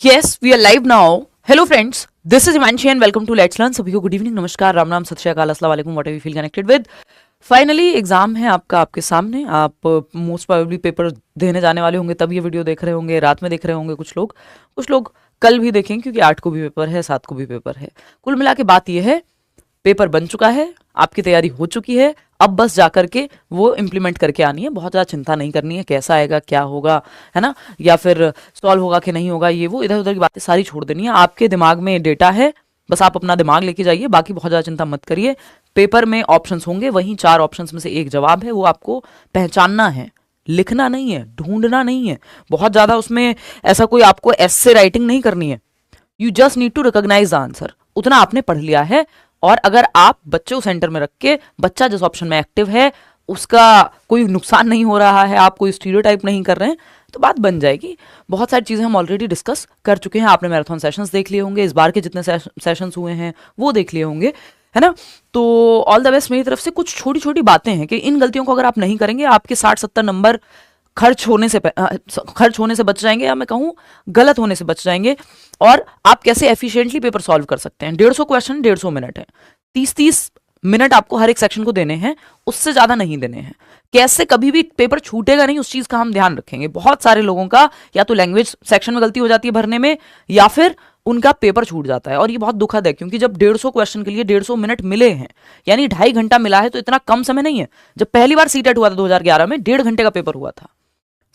Yes, we are live now. Hello friends, this is Himanshi and welcome to Let's Learn. सभी को good evening, नमस्कार, राम राम, सत श्री अकाल, अस्सलाम वालेकुम, what ever you feel connected with. Finally exam है आपका आपके सामने. आप मोस्ट प्रोबेबली पेपर देने जाने वाले होंगे, तब ये वीडियो देख रहे होंगे, रात में देख रहे होंगे कुछ लोग कल भी देखेंगे क्योंकि 8 को भी पेपर है, 7 को भी पेपर है. कुल मिला के बात यह है, पेपर बन चुका है, आपकी तैयारी हो चुकी है, अब बस जाकर के वो इम्प्लीमेंट करके आनी है. बहुत ज़्यादा चिंता नहीं करनी है कैसा आएगा, क्या होगा, है ना, या फिर सॉल्व होगा कि नहीं होगा, ये वो इधर उधर की बातें सारी छोड़ देनी है. आपके दिमाग में डेटा है, बस आप अपना दिमाग लेके जाइए, बाकी बहुत ज़्यादा चिंता मत करिए. पेपर में ऑप्शंस होंगे, वहीं 4 ऑप्शंस में से एक जवाब है, वो आपको पहचानना है, लिखना नहीं है, ढूंढना नहीं है. बहुत ज़्यादा उसमें ऐसा कोई आपको एस्से राइटिंग नहीं करनी है. You just need to recognise the answer. उतना आपने पढ़ लिया है, और अगर आप बच्चे को सेंटर में रख के, बच्चा जिस ऑप्शन में एक्टिव है उसका कोई नुकसान नहीं हो रहा है, आप कोई स्टीरियोटाइप नहीं कर रहे हैं, तो बात बन जाएगी. बहुत सारी चीज़ें हम ऑलरेडी डिस्कस कर चुके हैं. आपने मैराथन सेशंस देख लिए होंगे, इस बार के जितने सेशंस हुए हैं वो देख लिए होंगे, है ना. तो ऑल द बेस्ट मेरी तरफ से. कुछ छोटी छोटी बातें हैं कि इन गलतियों को अगर आप नहीं करेंगे, आपके 60-70 नंबर खर्च होने से बच जाएंगे, या मैं कहूँ गलत होने से बच जाएंगे. और आप कैसे एफिशिएंटली पेपर सॉल्व कर सकते हैं. 150 क्वेश्चन 150 मिनट है, 30-30 मिनट आपको हर एक सेक्शन को देने हैं, उससे ज्यादा नहीं देने हैं. कैसे कभी भी पेपर छूटेगा नहीं, उस चीज का हम ध्यान रखेंगे. बहुत सारे लोगों का या तो लैंग्वेज सेक्शन में गलती हो जाती है भरने में, या फिर उनका पेपर छूट जाता है, और ये बहुत दुखद है. क्योंकि जब 150 क्वेश्चन के लिए 150 मिनट मिले हैं, यानी 2.5 घंटा मिला है, तो इतना कम समय नहीं है. जब पहली बार सीटेट हुआ था 2011 में, 1.5 घंटे का पेपर हुआ था.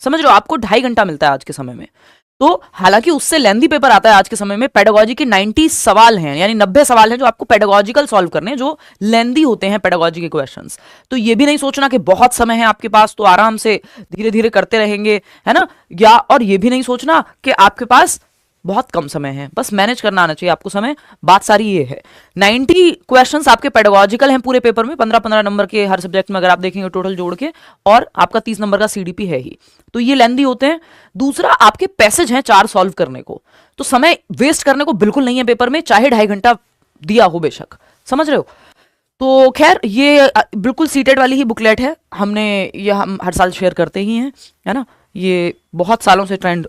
समझ लो, आपको 2.5 घंटा मिलता है आज के समय में. तो हालांकि उससे लेंदी पेपर आता है आज के समय में. पेडागोजी के 90 सवाल हैं, यानी 90 सवाल हैं जो आपको पेडागोजिकल सॉल्व करने हैं, जो लेंदी होते हैं पेडागोजी के क्वेश्चंस. तो ये भी नहीं सोचना कि बहुत समय है आपके पास तो आराम से धीरे धीरे करते रहेंगे, है ना. या और ये भी नहीं सोचना कि आपके पास बहुत कम समय है, बस मैनेज करना आना चाहिए आपको समय. बात सारी ये है, 90 क्वेश्चंस आपके पेडागोजिकल हैं पूरे पेपर में, 15-15 नंबर के हर सब्जेक्ट में अगर आप देखेंगे टोटल जोड़ के, और आपका 30 नंबर का सीडीपी है ही, तो ये लेंदी होते हैं. दूसरा, आपके पैसेज हैं 4 सॉल्व करने को, तो समय वेस्ट करने को बिल्कुल नहीं है पेपर में, चाहे 2.5 घंटा दिया हो बेशक. समझ रहे हो. तो खैर, ये बिल्कुल सीटेड वाली ही बुकलेट है, हम हर साल शेयर करते ही हैं, है ना. ये बहुत सालों से ट्रेंड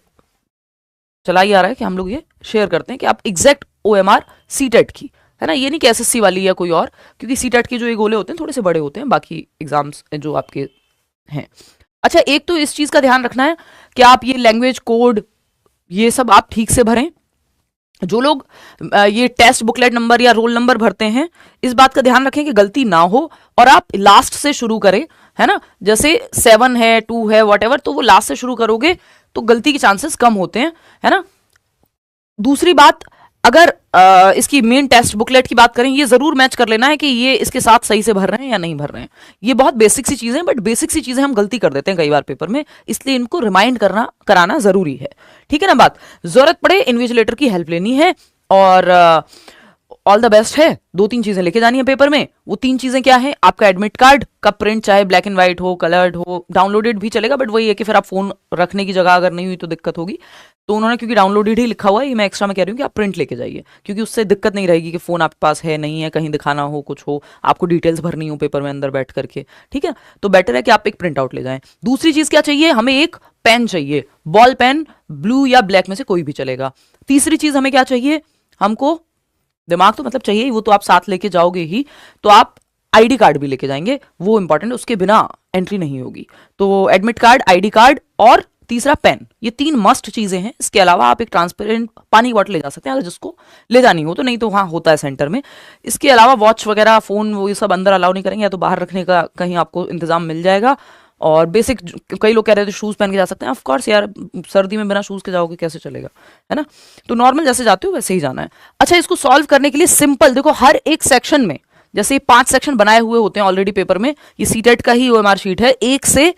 चला ही आ रहा है कि हम लोग ये शेयर करते हैं कि आप एग्जैक्ट ओएमआर सीटेट की, है ना. ये नहीं कि एसएससी वाली या कोई और, क्योंकि सीटेट के जो ये गोले होते हैं थोड़े से बड़े होते हैं बाकी एग्जाम्स जो आपके हैं. अच्छा, एक तो इस चीज का ध्यान रखना है कि आप ये लैंग्वेज कोड ये सब आप ठीक से भरें. जो लोग ये टेस्ट बुकलेट नंबर या रोल नंबर भरते हैं, इस बात का ध्यान रखें कि गलती ना हो, और आप लास्ट से शुरू करें, है ना. जैसे 7 है, 2 है, वॉट, तो वो लास्ट से शुरू करोगे तो गलती के चांसेस कम होते हैं, है ना. दूसरी बात, अगर इसकी मेन टेस्ट बुकलेट की बात करें, ये जरूर मैच कर लेना है कि ये इसके साथ सही से भर रहे हैं या नहीं भर रहे हैं. ये बहुत बेसिक सी चीजें हैं, बट बेसिक सी चीजें हम गलती कर देते हैं कई बार पेपर में, इसलिए इनको रिमाइंड कराना जरूरी है. ठीक है ना बात. जरूरत पड़े इन्विजिलेटर की हेल्प लेनी है, और ऑल द बेस्ट है. 2-3 चीजें लेके जानी है पेपर में. वो 3 चीजें क्या है? आपका एडमिट कार्ड का प्रिंट, चाहे ब्लैक एंड व्हाइट हो, कलर्ड हो, डाउनलोडेड भी चलेगा, बट वही है कि फिर आप फोन रखने की जगह अगर नहीं हुई तो दिक्कत होगी. तो उन्होंने क्योंकि डाउनलोडेड ही लिखा हुआ है, ये मैं एक्स्ट्रा में कह रही हूँ कि आप प्रिंट लेके जाइए, क्योंकि उससे दिक्कत नहीं रहेगी कि फोन आपके पास है नहीं है, कहीं दिखाना हो, कुछ हो, आपको डिटेल्स भरनी हो पेपर में अंदर बैठ करके. ठीक है, तो बेटर है कि आप एक प्रिंट आउट ले जाएं. दूसरी चीज क्या चाहिए? हमें एक पेन चाहिए, बॉल पेन, ब्लू या ब्लैक में से कोई भी चलेगा. तीसरी चीज हमें क्या चाहिए? हमको दिमाग तो मतलब चाहिए ही, वो तो आप साथ लेके जाओगे ही, तो आप आईडी कार्ड भी लेके जाएंगे, वो इंपॉर्टेंट, उसके बिना एंट्री नहीं होगी. तो एडमिट कार्ड, आईडी कार्ड और तीसरा पेन, ये 3 मस्ट चीजें हैं. इसके अलावा आप एक ट्रांसपेरेंट पानी की बॉटल ले जा सकते हैं अगर जिसको ले जानी हो तो, नहीं तो वहाँ होता है सेंटर में. इसके अलावा वॉच वगैरह, फोन, वो ये सब अंदर अलाउ नहीं करेंगे, या तो बाहर रखने का कहीं आपको इंतजाम मिल जाएगा. और बेसिक, कई लोग कह रहे थे शूज पहन के जा सकते हैं. ऑफ कोर्स यार, सर्दी में बिना शूज के जाओगे कैसे चलेगा, है ना. तो नॉर्मल जैसे जाते हो वैसे ही जाना है. अच्छा, इसको सॉल्व करने के लिए सिंपल देखो, हर एक सेक्शन में, जैसे 5 सेक्शन बनाए हुए होते हैं ऑलरेडी पेपर में, ये सीटेट का ही ओएमआर शीट है, 1 से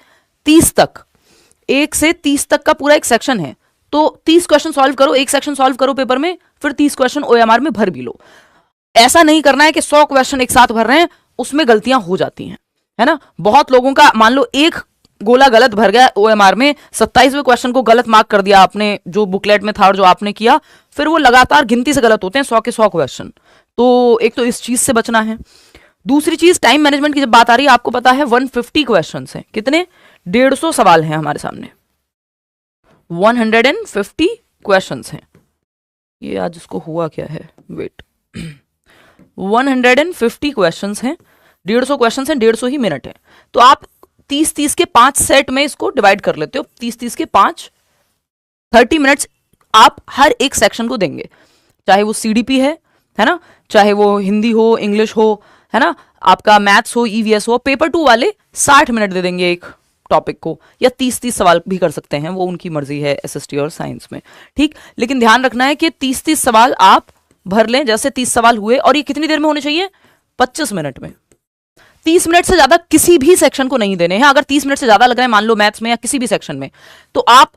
30 तक का पूरा एक सेक्शन है. तो 30 क्वेश्चन सॉल्व करो, एक सेक्शन सॉल्व करो पेपर में, फिर 30 क्वेश्चन ओएमआर में भर भी लो. ऐसा नहीं करना है कि 100 क्वेश्चन एक साथ भर रहे हैं, उसमें गलतियां हो जाती हैं, है ना. बहुत लोगों का, मान लो एक गोला गलत भर गया ओएमआर में, 27वें क्वेश्चन को गलत मार्क कर दिया आपने, जो बुकलेट में था और जो आपने किया, फिर वो लगातार गिनती से गलत होते हैं 100 के 100 क्वेश्चन. तो एक तो इस चीज से बचना है. दूसरी चीज, टाइम मैनेजमेंट की जब बात आ रही है, आपको पता है 150 क्वेश्चन हैं. कितने? 150 सवाल हैं हमारे सामने, 150 क्वेश्चंस हैं. ये आज इसको हुआ क्या है, वेट 150 क्वेश्चंस हैं, 150 क्वेश्चंस हैं, 150 ही मिनट है। तो आप 30-30 के 5 सेट में इसको डिवाइड कर लेते हो, 30-30 के 5, 30 मिनट्स आप हर एक सेक्शन को देंगे, चाहे वो सीडीपी है ना, चाहे वो हिंदी हो, इंग्लिश हो, है ना, आपका मैथ्स हो, ईवीएस हो। पेपर 2 वाले 60 मिनट दे देंगे एक टॉपिक को, या 30-30 सवाल भी कर सकते हैं, वो उनकी मर्जी है एसएसटी और साइंस में, ठीक। लेकिन ध्यान रखना है कि 30-30 सवाल आप भर लें। जैसे 30 सवाल हुए, और ये कितनी देर में होने चाहिए, 25 मिनट में। 30 मिनट से ज्यादा किसी भी सेक्शन को नहीं देने हैं। अगर 30 मिनट से ज्यादा लग रहा है मान लो मैथ्स में या किसी भी सेक्शन में, तो आप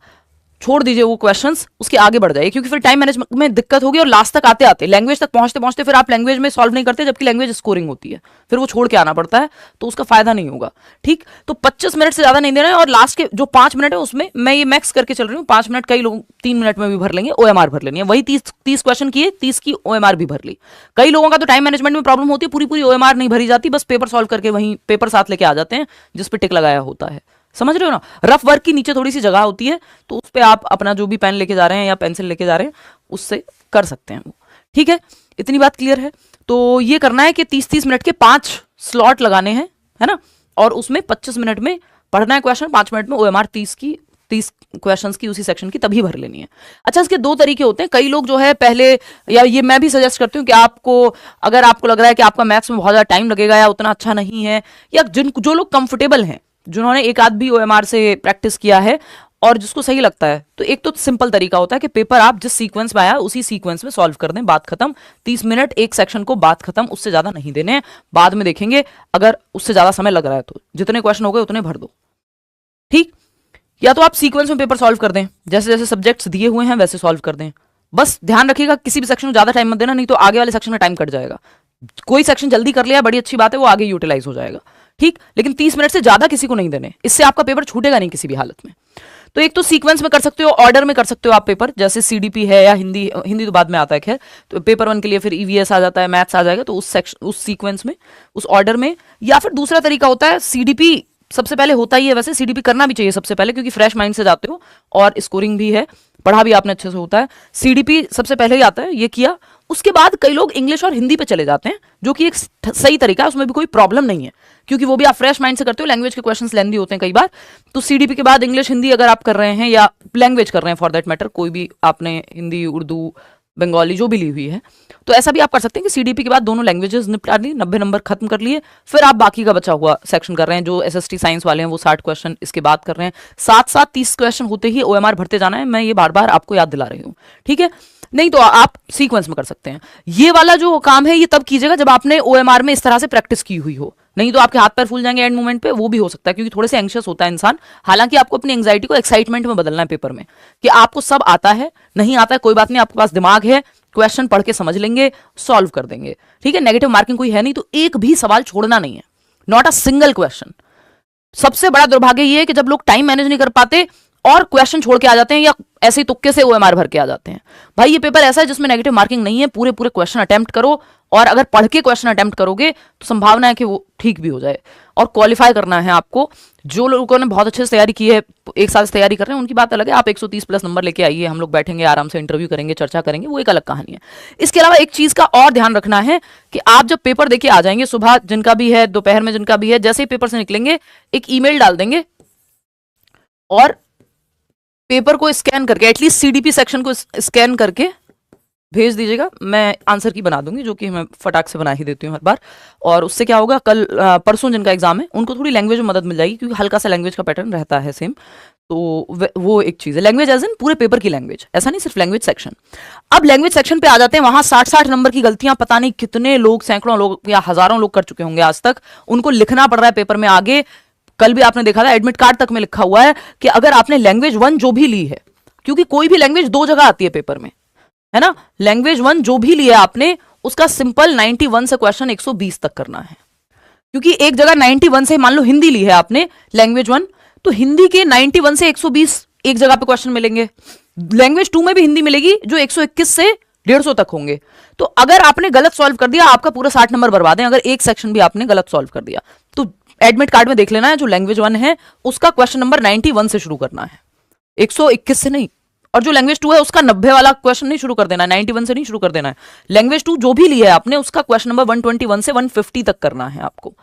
छोड़ दीजिए वो क्वेश्चंस, उसके आगे बढ़ जाइए, क्योंकि फिर टाइम मैनेजमेंट में दिक्कत होगी। और लास्ट तक आते आते, लैंग्वेज तक पहुंचते पहुंचते फिर आप लैंग्वेज में सॉल्व नहीं करते, जबकि लैंग्वेज स्कोरिंग होती है, फिर वो छोड़ के आना पड़ता है, तो उसका फायदा नहीं होगा, ठीक। तो 25 मिनट से ज्यादा नहीं देना है। और लास्ट के जो 5 मिनट है उसमें मैं ये मैक्स करके चल रही हूँ, 5 मिनट, कई लोग 3 मिनट में भी भर लेंगे, ओएमआर भर लेनी है। वही 30 क्वेश्चन किए, 30 की ओएमआर भी भर ली। कई लोगों का तो टाइम मैनेजमेंट में प्रॉब्लम होती है, पूरी पूरी ओएमआर नहीं भरी जाती, बस पेपर सॉल्व करके वहीं पेपर साथ लेके आ जाते हैं जिस पे टिक लगाया होता है। समझ रहे हो ना, रफ वर्क की नीचे थोड़ी सी जगह होती है, तो उस पर आप अपना जो भी पेन लेके जा रहे हैं या पेंसिल लेके जा रहे हैं उससे कर सकते हैं वो, ठीक है। इतनी बात क्लियर है। तो ये करना है कि 30-30 मिनट के 5 स्लॉट लगाने हैं, है ना, और उसमें 25 मिनट में पढ़ना है क्वेश्चन, 5 मिनट में ओएमआर 30 क्वेश्चंस की उसी सेक्शन की तभी भर लेनी है। अच्छा, इसके 2 तरीके होते हैं। कई लोग जो है पहले, या ये मैं भी सजेस्ट करती हूँ कि आपको, अगर आपको लग रहा है कि आपका मैथ्स में बहुत ज़्यादा टाइम लगेगा या उतना अच्छा नहीं है, या जो लोग कंफर्टेबल हैं, जिन्होंने एक आध भी ओएमआर से प्रैक्टिस किया है और जिसको सही लगता है, तो एक तो सिंपल तरीका होता है कि पेपर आप जिस सीक्वेंस में आया उसी सीक्वेंस में सॉल्व कर दें, बात खत्म। 30 मिनट एक सेक्शन को, बात खत्म, उससे ज्यादा नहीं देने हैं। बाद में देखेंगे अगर उससे ज्यादा समय लग रहा है तो जितने क्वेश्चन हो गए उतने भर दो, ठीक। या तो आप सीक्वेंस में पेपर सॉल्व कर दें, जैसे जैसे सब्जेक्ट्स दिए हुए हैं वैसे सॉल्व कर दें। बस ध्यान रखिएगा किसी भी सेक्शन में ज्यादा टाइम मत देना, नहीं तो आगे वाले सेक्शन में टाइम कट जाएगा। कोई सेक्शन जल्दी कर लिया, बड़ी अच्छी बात है, वो आगे यूटिलाइज हो जाएगा, ठीक। लेकिन 30 मिनट से ज्यादा किसी को नहीं देने, इससे आपका पेपर छूटेगा नहीं किसी भी हालत में। तो एक तो सीक्वेंस में कर सकते हो, ऑर्डर में कर सकते हो आप पेपर, जैसे सीडीपी है या हिंदी तो बाद में आता है, खैर। तो पेपर 1 के लिए फिर ईवीएस आ जाता है, मैथ्स आ जाएगा, तो उस सीक्वेंस में, उस ऑर्डर में। या फिर दूसरा तरीका होता है, सीडीपी सबसे पहले होता ही है, वैसे सीडीपी करना भी चाहिए सबसे पहले, क्योंकि फ्रेश माइंड से जाते हो और स्कोरिंग भी है, पढ़ा भी आपने अच्छे से होता है। सीडीपी सबसे पहले ही आता है, ये किया। उसके बाद कई लोग इंग्लिश और हिंदी पे चले जाते हैं, जो कि एक सही तरीका है, उसमें भी कोई प्रॉब्लम नहीं है, क्योंकि वो भी आप फ्रेश माइंड से करते हो। लैंग्वेज के क्वेश्चंस लेंदी होते हैं कई बार, तो सीडीपी के बाद इंग्लिश हिंदी अगर आप कर रहे हैं, या लैंग्वेज कर रहे हैं फॉर दैट मैटर, कोई भी आपने हिंदी, उर्दू, बंगाली जो भी ली हुई है, तो ऐसा भी आप कर सकते हैं कि सीडीपी के बाद दोनों लैंग्वेजेस निपटा ली, 90 नंबर खत्म कर लिए, फिर आप बाकी का बचा हुआ सेक्शन कर रहे हैं। जो एसएसटी साइंस वाले हैं वो 60 क्वेश्चन इसके बाद कर रहे हैं, साथ साथ 30 क्वेश्चन होते ही ओएमआर भरते जाना है। मैं ये बार बार आपको याद दिला रही हूँ, ठीक है। नहीं तो आप सीक्वेंस में कर सकते हैं। ये वाला जो काम है ये तब कीजिएगा जब आपने ओएमआर में इस तरह से प्रैक्टिस की हुई हो, नहीं तो आपके हाथ पैर फूल जाएंगे एंड मोमेंट पे, वो भी हो सकता है, क्योंकि थोड़े से एंग्शियस होता है इंसान। हालांकि आपको अपनी एंग्जाइटी को एक्साइटमेंट में बदलना है पेपर में, कि आपको सब आता है, नहीं आता है कोई बात नहीं, आपके पास दिमाग है, क्वेश्चन पढ़ के समझ लेंगे, सॉल्व कर देंगे, ठीक है। नेगेटिव मार्किंग कोई है नहीं, तो एक भी सवाल छोड़ना नहीं है, नॉट अ सिंगल क्वेश्चन। सबसे बड़ा दुर्भाग्य ये है कि जब लोग टाइम मैनेज नहीं कर पाते और क्वेश्चन छोड़ के आ जाते हैं, या ऐसे ही तुक्के से ओएमआर भर के आ जाते हैं। भाई ये पेपर ऐसा है जिसमें नेगेटिव मार्किंग नहीं है, पूरे पूरे क्वेश्चन अटेम्प्ट करो, और अगर पढ़ के क्वेश्चन अटेम्प्ट करोगे तो संभावना है कि वो ठीक भी हो जाए। और क्वालिफाई करना है आपको। जो लोगों ने बहुत अच्छे से तैयारी की है, एक साल से तैयारी कर रहे हैं, उनकी बात अलग है। आप 130 प्लस नंबर लेके आइए, हम लोग बैठेंगे आराम से, इंटरव्यू करेंगे, चर्चा करेंगे, वो एक अलग कहानी है। इसके अलावा एक चीज का और ध्यान रखना है कि आप जब पेपर देके आ जाएंगे, सुबह जिनका भी है, दोपहर में जिनका भी है, जैसे ही पेपर से निकलेंगे एक ईमेल डाल देंगे, और पेपर को स्कैन करके, एटलीस्ट सीडीपी सेक्शन को स्कैन करके भेज दीजिएगा। मैं आंसर की बना दूंगी, जो कि मैं फटाक से बना ही देती हूँ हर बार। और उससे क्या होगा, कल परसों जिनका एग्जाम है उनको थोड़ी लैंग्वेज में मदद मिल जाएगी, क्योंकि हल्का सा लैंग्वेज का पैटर्न रहता है सेम। तो वो एक चीज है, लैंग्वेज एज इन पूरे पेपर की लैंग्वेज, ऐसा नहीं सिर्फ लैंग्वेज सेक्शन। अब लैंग्वेज सेक्शन पे आ जाते हैं, वहां 60-60 नंबर की गलतियां पता नहीं कितने लोग, सैकड़ों लोग या हजारों लोग कर चुके होंगे आज तक। उनको लिखना पड़ रहा है पेपर में आगे। कल भी आपने देखा था, एडमिट कार्ड तक में लिखा हुआ है कि अगर आपने लैंग्वेज 1 जो भी ली है, क्योंकि कोई भी लैंग्वेज 2 जगह आती है पेपर में, है ना। लैंग्वेज 1 जो भी लिया आपने, उसका सिंपल 91 से क्वेश्चन 120 तक करना है। क्योंकि एक जगह 91 से, मान लो हिंदी ली है आपने लैंग्वेज 1, तो हिंदी के 91 से 120 एक जगह पे क्वेश्चन मिलेंगे। लैंग्वेज 2 में भी हिंदी मिलेगी, जो 121 से 150 तक होंगे। तो अगर आपने गलत सॉल्व कर दिया, आपका पूरा 60 नंबर बर्बाद है। अगर एक सेक्शन भी आपने गलत सॉल्व कर दिया, तो एडमिट कार्ड में देख लेना है, जो लैंग्वेज 1 है उसका क्वेश्चन नंबर 91 से शुरू करना है, 121 से नहीं। और जो लैंग्वेज 2 है उसका 90 वाला क्वेश्चन नहीं शुरू कर देना है, 91 से नहीं शुरू कर देना है। लैंग्वेज 2 जो भी लिया है आपने उसका क्वेश्चन नंबर 121 से 150 तक करना है आपको।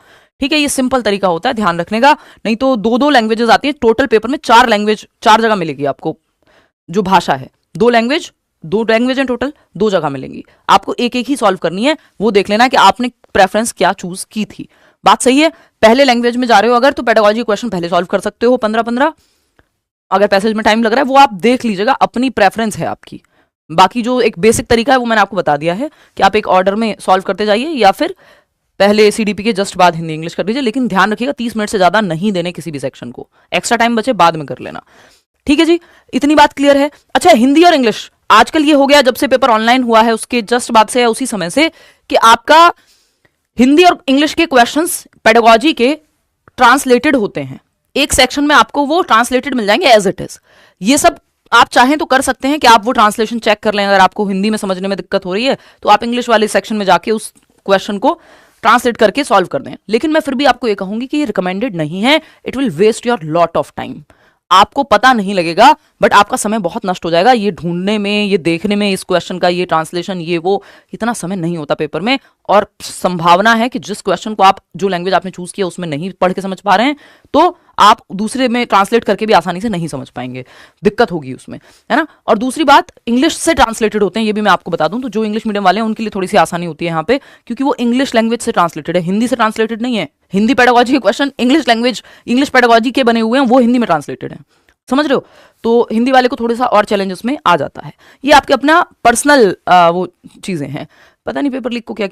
ठीक है, ये सिंपल तरीका होता है, ध्यान रखने का। नहीं तो दो दो लैंग्वेजेस आती है टोटल पेपर में, 4 लैंग्वेज 4 जगह मिलेगी आपको। जो भाषा है दो लैंग्वेज हैं टोटल, 2 जगह मिलेंगी आपको, एक एक ही सॉल्व करनी है। वो देख लेना कि आपने प्रेफरेंस क्या चूज की थी। बात सही है। पहले लैंग्वेज में जा रहे हो अगर तो पेडागोजी क्वेश्चन पहले सॉल्व कर सकते हो 15-15। अगर पैसेज में टाइम लग रहा है वो आप देख लीजिएगा, अपनी प्रेफरेंस है आपकी। बाकी जो एक बेसिक तरीका है वो मैंने आपको बता दिया है कि आप एक ऑर्डर में सॉल्व करते जाइए या फिर पहले सीडीपी के जस्ट बाद हिंदी इंग्लिश कर लीजिए। लेकिन ध्यान रखिएगा 30 मिनट से ज्यादा नहीं देने किसी भी सेक्शन को, एक्स्ट्रा टाइम बचे बाद में कर लेना। ठीक है जी, इतनी बात क्लियर है। अच्छा, हिंदी और इंग्लिश आजकल ये हो गया जब से पेपर ऑनलाइन हुआ है उसके जस्ट बाद से या उसी समय से कि आपका हिंदी और इंग्लिश के क्वेश्चंस पेडागोजी के ट्रांसलेटेड होते हैं। एक सेक्शन में आपको वो ट्रांसलेटेड मिल जाएंगे एज इट इज। ये सब आप चाहें तो कर सकते हैं कि आप वो ट्रांसलेशन चेक कर लें। अगर आपको हिंदी में समझने में दिक्कत हो रही है तो आप इंग्लिश वाले सेक्शन में जाके उस क्वेश्चन को ट्रांसलेट करके सॉल्व कर दें। लेकिन मैं फिर भी आपको ये कहूंगी कि ये रिकमेंडेड नहीं है। It will waste your lot of time. आपको पता नहीं लगेगा बट आपका समय बहुत नष्ट हो जाएगा ये ढूंढने में, ये देखने में, इस क्वेश्चन का ये ट्रांसलेशन, ये वो। इतना समय नहीं होता पेपर में। और संभावना है कि जिस क्वेश्चन को आप, जो लैंग्वेज आपने चूज किया उसमें नहीं पढ़ के समझ पा रहे हैं तो आप दूसरे में ट्रांसलेट करके भी आसानी से नहीं समझ पाएंगे, दिक्कत होगी उसमें, है ना। और दूसरी बात, इंग्लिश से ट्रांसलेटेड होते हैं, ये भी मैं आपको बता दूं। तो जो इंग्लिश मीडियम वाले हैं उनके लिए थोड़ी सी आसानी होती है यहाँ पे, क्योंकि वो इंग्लिश लैंग्वेज से ट्रांसलेटेड है, हिंदी से ट्रांसलेटेड नहीं है। हिंदी पेडागोजी के question English language, English pedagogy के बने हुए हैं, वो हिंदी में ट्रांसलेटेड है, समझ रहे हो। तो हिंदी वाले को थोड़ा सा और चैलेंजेस में आ जाता है। ये आपके अपना पर्सनल वो चीजें हैं। पता नहीं पेपर लीक को क्या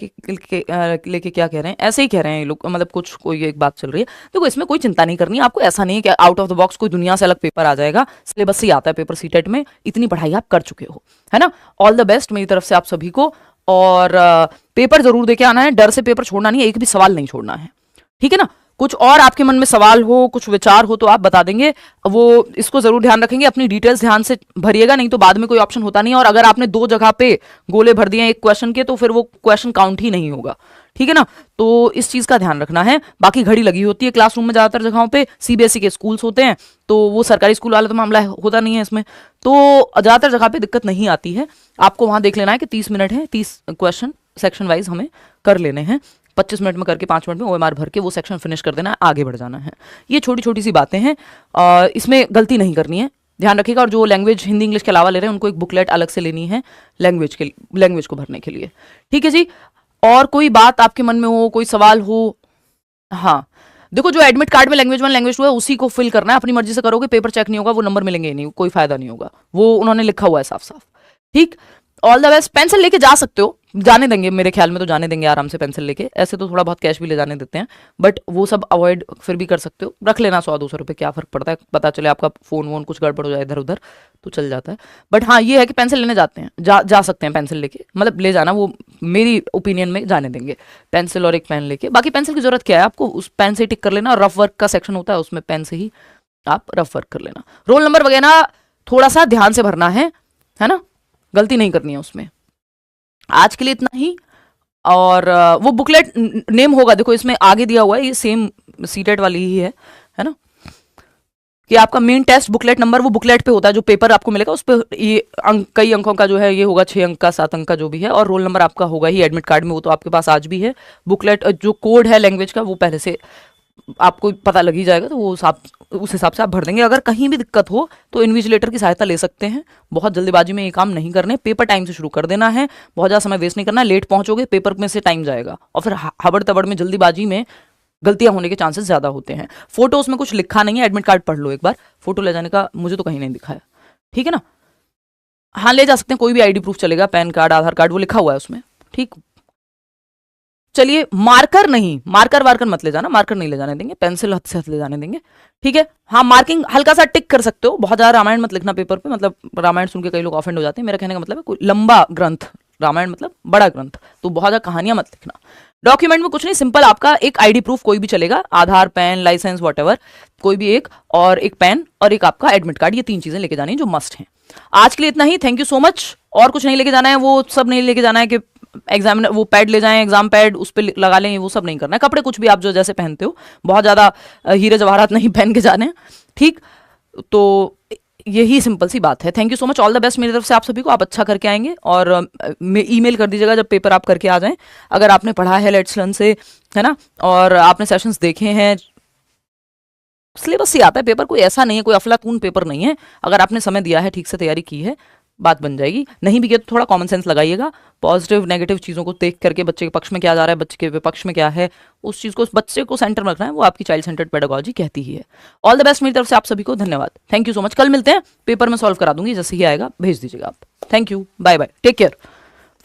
लेके क्या कह रहे हैं, ऐसे ही कह रहे हैं ये लोग, मतलब कुछ कोई एक बात चल रही है। देखो इसमें कोई चिंता नहीं करनी है आपको। ऐसा नहीं है कि आउट ऑफ द बॉक्स कोई दुनिया से अलग पेपर आ जाएगा, सिलेबस से ही आता है पेपर सीटेट में। इतनी पढ़ाई आप कर चुके हो, है ना। ऑल द बेस्ट मेरी तरफ से आप सभी को। और पेपर जरूर देके आना है, डर से पेपर छोड़ना नहीं है, एक भी सवाल नहीं छोड़ना है, ठीक है ना। कुछ और आपके मन में सवाल हो, कुछ विचार हो तो आप बता देंगे, वो इसको जरूर ध्यान रखेंगे। अपनी डिटेल्स ध्यान से भरिएगा, नहीं तो बाद में कोई ऑप्शन होता नहीं है। और अगर आपने 2 जगह पे गोले भर दिए एक क्वेश्चन के तो फिर वो क्वेश्चन काउंट ही नहीं होगा, ठीक है ना। तो इस चीज का ध्यान रखना है। बाकी घड़ी लगी होती है क्लासरूम में ज्यादातर जगहों पे, सीबीएसई के स्कूल्स होते हैं तो वो सरकारी स्कूल वाला तो मामला होता नहीं है इसमें, तो ज्यादातर जगह पे दिक्कत नहीं आती है। आपको वहां देख लेना है कि 30 मिनट है, 30 क्वेश्चन सेक्शन वाइज हमें कर लेने हैं। 25 मिनट में करके 5 मिनट में ओएमआर भर के वो सेक्शन फिनिश कर देना है, आगे बढ़ जाना है। ये छोटी छोटी सी बातें हैं, इसमें गलती नहीं करनी है, ध्यान रखिएगा। और जो लैंग्वेज हिंदी इंग्लिश के अलावा ले रहे हैं उनको एक बुकलेट अलग से लेनी है लैंग्वेज को भरने के लिए, ठीक है जी। और कोई बात आपके मन में हो, कोई सवाल हो। हाँ देखो, जो एडमिट कार्ड में लैंग्वेज 1 लैंग्वेज 2 है उसी को फिल करना है। अपनी मर्जी से करोगे पेपर चेक नहीं होगा, वो नंबर मिलेंगे नहीं, कोई फायदा नहीं होगा, वो उन्होंने लिखा हुआ है साफ साफ, ठीक। All the best. पेंसिल लेके जा सकते हो, जाने देंगे मेरे ख्याल में, तो जाने देंगे आराम से पेंसिल लेके। ऐसे तो थोड़ा बहुत कैश भी ले जाने देते हैं बट वो सब अवॉइड फिर भी कर सकते हो। रख लेना 100-200 रुपये, क्या फर्क पड़ता है, पता चले आपका फोन वोन कुछ गड़बड़ हो जाए इधर उधर तो चल जाता है। बट हाँ ये है कि पेंसिल लेने जाते हैं, जा सकते हैं पेंसिल लेके, मतलब ले जाना, वो मेरी ओपिनियन में जाने देंगे पेंसिल और एक पेन लेके। बाकी पेंसिल की जरूरत क्या है आपको, उस पेन से टिक कर लेना। और रफ वर्क का सेक्शन होता है उसमें पेन से ही आप रफ वर्क कर लेना। रोल नंबर वगैरह थोड़ा सा ध्यान से भरना है ना, गलती नहीं करनी है उसमें। आज के लिए इतना ही। और वो बुकलेट नेम होगा, देखो इसमें आगे दिया हुआ है, ये सेम सीटेट वाली ही है ना, कि आपका मेन टेस्ट बुकलेट नंबर वो बुकलेट पे होता है, जो पेपर आपको मिलेगा उस पर ये कई अंकों का जो है ये होगा, 6 अंक का, 7 अंक का जो भी है। और रोल नंबर आपका होगा ही एडमिट कार्ड में, वो तो आपके पास आज भी है। बुकलेट जो कोड है लैंग्वेज का वो पहले से आपको पता लग ही जाएगा, तो वो उस हिसाब से आप भर देंगे। अगर कहीं भी दिक्कत हो तो इन्विजिलेटर की सहायता ले सकते हैं। बहुत जल्दीबाजी में ये काम नहीं करने, पेपर टाइम से शुरू कर देना है, बहुत ज़्यादा समय वेस्ट नहीं करना। लेट पहुंचोगे पेपर में से टाइम जाएगा और फिर हबड़ तबड़ में जल्दीबाजी में गलतियां होने के चांसेस ज़्यादा होते हैं। फोटो उसमें कुछ लिखा नहीं है, एडमिट कार्ड पढ़ लो एक बार, फोटो ले जाने का मुझे तो कहीं नहीं दिखा है, ठीक है ना। हाँ ले जा सकते हैं, कोई भी आईडी प्रूफ चलेगा, पैन कार्ड, आधार कार्ड, वो लिखा हुआ है उसमें, ठीक। चलिए, मार्कर नहीं, मार्कर वार्कर मत ले जाना, मार्कर नहीं ले जाने देंगे, पेंसिल हाथ से हाथ ले जाने देंगे, ठीक है। हाँ मार्किंग हल्का सा टिक कर सकते हो, बहुत ज्यादा रामायण मत लिखना पेपर पे, मतलब रामायण सुन के कई लोग ऑफेंड हो जाते हैं। मेरा कहने का मतलब है कोई लंबा ग्रंथ, रामायण मतलब बड़ा ग्रंथ, तो बहुत ज्यादा कहानियां मत लिखना। डॉक्यूमेंट में कुछ नहीं, सिंपल आपका एक आईडी प्रूफ कोई भी चलेगा, आधार, पैन, लाइसेंस, वॉट कोई भी एक, और एक पेन और एक आपका एडमिट कार्ड, ये 3 चीजें लेके जानी है जो मस्ट हैं। आज के लिए इतना ही, थैंक यू सो मच। और कुछ नहीं लेके जाना है, वो सब नहीं लेके जाना है कि एग्जामिनर वो पैड ले जाएं, एग्जाम पैड उस पर लगा लें, वो सब नहीं करना है। कपड़े कुछ भी आप जो जैसे पहनते हो, बहुत ज्यादा हीरे जवाहरात नहीं पहन के जाने हैं, ठीक। तो यही सिंपल सी बात है। Thank you so much, all the best मेरी तरफ से आप सभी को। आप अच्छा करके आएंगे और ईमेल कर दीजिएगा जब पेपर आप करके आ जाएं। अगर आपने पढ़ा है लेट्स लर्न से, है ना, और आपने सेशंस देखे हैं, सिलेबस से आता है पेपर, कोई ऐसा नहीं है, कोई अफलातून पेपर नहीं है। अगर आपने समय दिया है, ठीक से तैयारी की है, बात बन जाएगी। नहीं भी किया तो थोड़ा कॉमन सेंस लगाइएगा, पॉजिटिव नेगेटिव चीज़ों को देख करके बच्चे के पक्ष में क्या जा रहा है, बच्चे के विपक्ष में क्या है, उस चीज़ को, बच्चे को सेंटर में रखना है, वो आपकी चाइल्ड सेंटर्ड पेडागोजी कहती ही है। ऑल द बेस्ट मेरी तरफ से आप सभी को, धन्यवाद, थैंक यू सो मच। कल मिलते हैं, पेपर में सॉल्व करा दूंगी, जैसे ही आएगा भेज दीजिएगा आप। Thank you, bye bye, take care.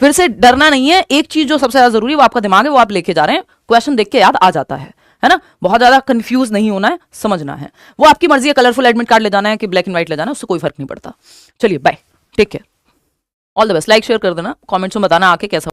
फिर से डरना नहीं है, एक चीज जो सबसे ज्यादा जरूरी है वो आपका दिमाग है, वो आप लेके जा रहे हैं, क्वेश्चन देख के याद आ जाता है ना। बहुत ज्यादा कंफ्यूज नहीं होना है, समझना है। वो आपकी मर्जी है, कलरफुल एडमिट कार्ड ले जाना है कि ब्लैक एंड व्हाइट ले जाना है, उससे कोई फर्क नहीं पड़ता। चलिए bye, take care, all the best. Like share कर देना, कमेंट्स में बताना आके कैसा